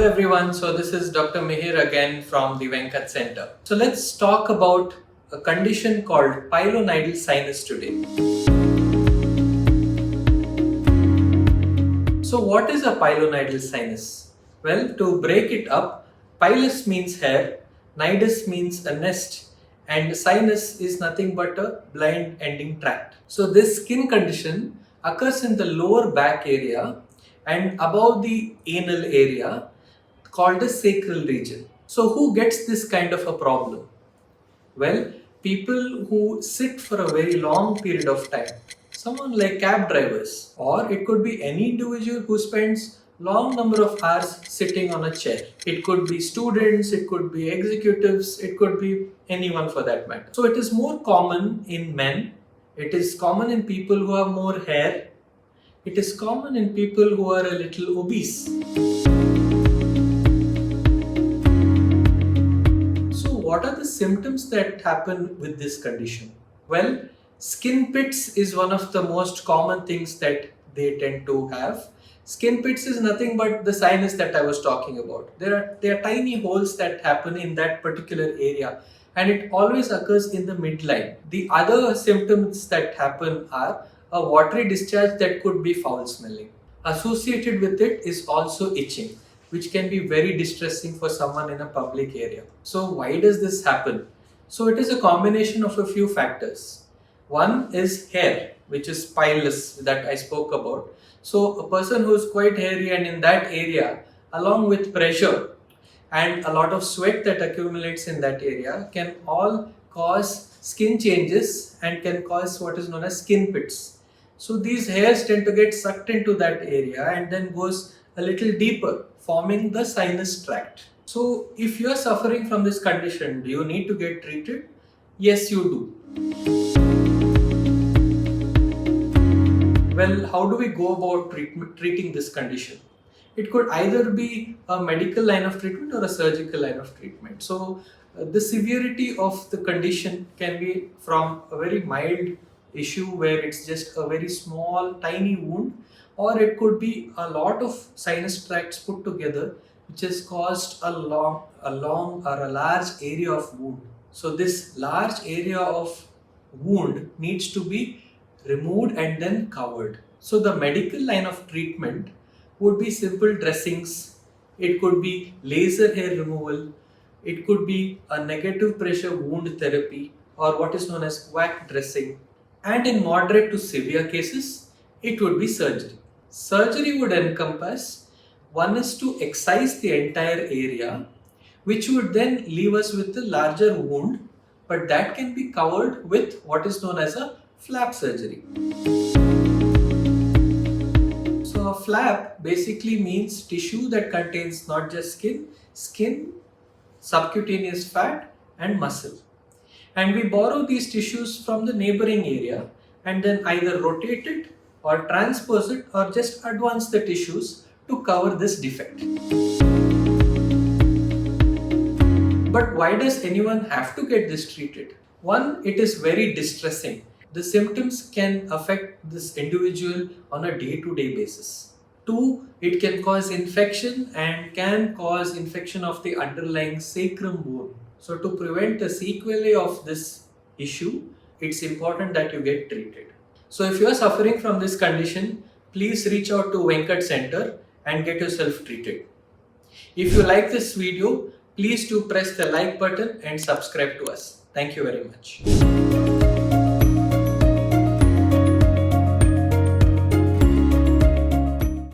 everyone, so this is Dr. Mihir again from the Venkat Center. So let's talk about a condition called Pilonidal Sinus today. So what is a pilonidal sinus? Well, to break it up, pilus means hair, nidus means a nest, and sinus is nothing but a blind ending tract. So this skin condition occurs in the lower back area and above the anal area called the sacral region. So who gets this kind of a problem? Well, people who sit for a very long period of time. Someone like cab drivers, or it could be any individual who spends long number of hours sitting on a chair. It could be students, it could be executives, it could be anyone for that matter. So it is more common in men, it is common in people who have more hair, it is common in people who are a little obese. So what are the symptoms that happen with this condition? Well, skin pits is one of the most common things that they tend to have. Skin pits is nothing but the sinus that I was talking about. There are tiny holes that happen in that particular area, and it always occurs in the midline. The other symptoms that happen are a watery discharge that could be foul smelling. Associated with it is also itching, which can be very distressing for someone in a public area. So why does this happen? So it is a combination of a few factors. One is hair, which is pilus that I spoke about. So a person who is quite hairy and in that area, along with pressure and a lot of sweat that accumulates in that area, can all cause skin changes and can cause what is known as skin pits. So these hairs tend to get sucked into that area and then goes a little deeper, forming the sinus tract. So if you are suffering from this condition, do you need to get treated? Yes, you do. Well, how do we go about treating this condition? It could either be a medical line of treatment or a surgical line of treatment. So the severity of the condition can be from a very mild issue where it's just a very small tiny wound, or it could be a lot of sinus tracts put together which has caused a long or a large area of wound. So this large area of wound needs to be removed and then covered. So the medical line of treatment would be simple dressings, it could be laser hair removal, it could be a negative pressure wound therapy, or what is known as quack dressing, and in moderate to severe cases it would be surgery. Surgery would encompass, one is to excise the entire area, which would then leave us with a larger wound, but that can be covered with what is known as a flap surgery. So a flap basically means tissue that contains not just skin, subcutaneous fat and muscle. And we borrow these tissues from the neighboring area and then either rotate it or transpose it or just advance the tissues to cover this defect. But why does anyone have to get this treated? One, it is very distressing. The symptoms can affect this individual on a day-to-day basis. Two, it can cause infection and can cause infection of the underlying sacrum bone. So to prevent the sequelae of this issue, it's important that you get treated. So if you are suffering from this condition, please reach out to Venkat Center and get yourself treated. If you like this video, please do press the like button and subscribe to us. Thank you very much.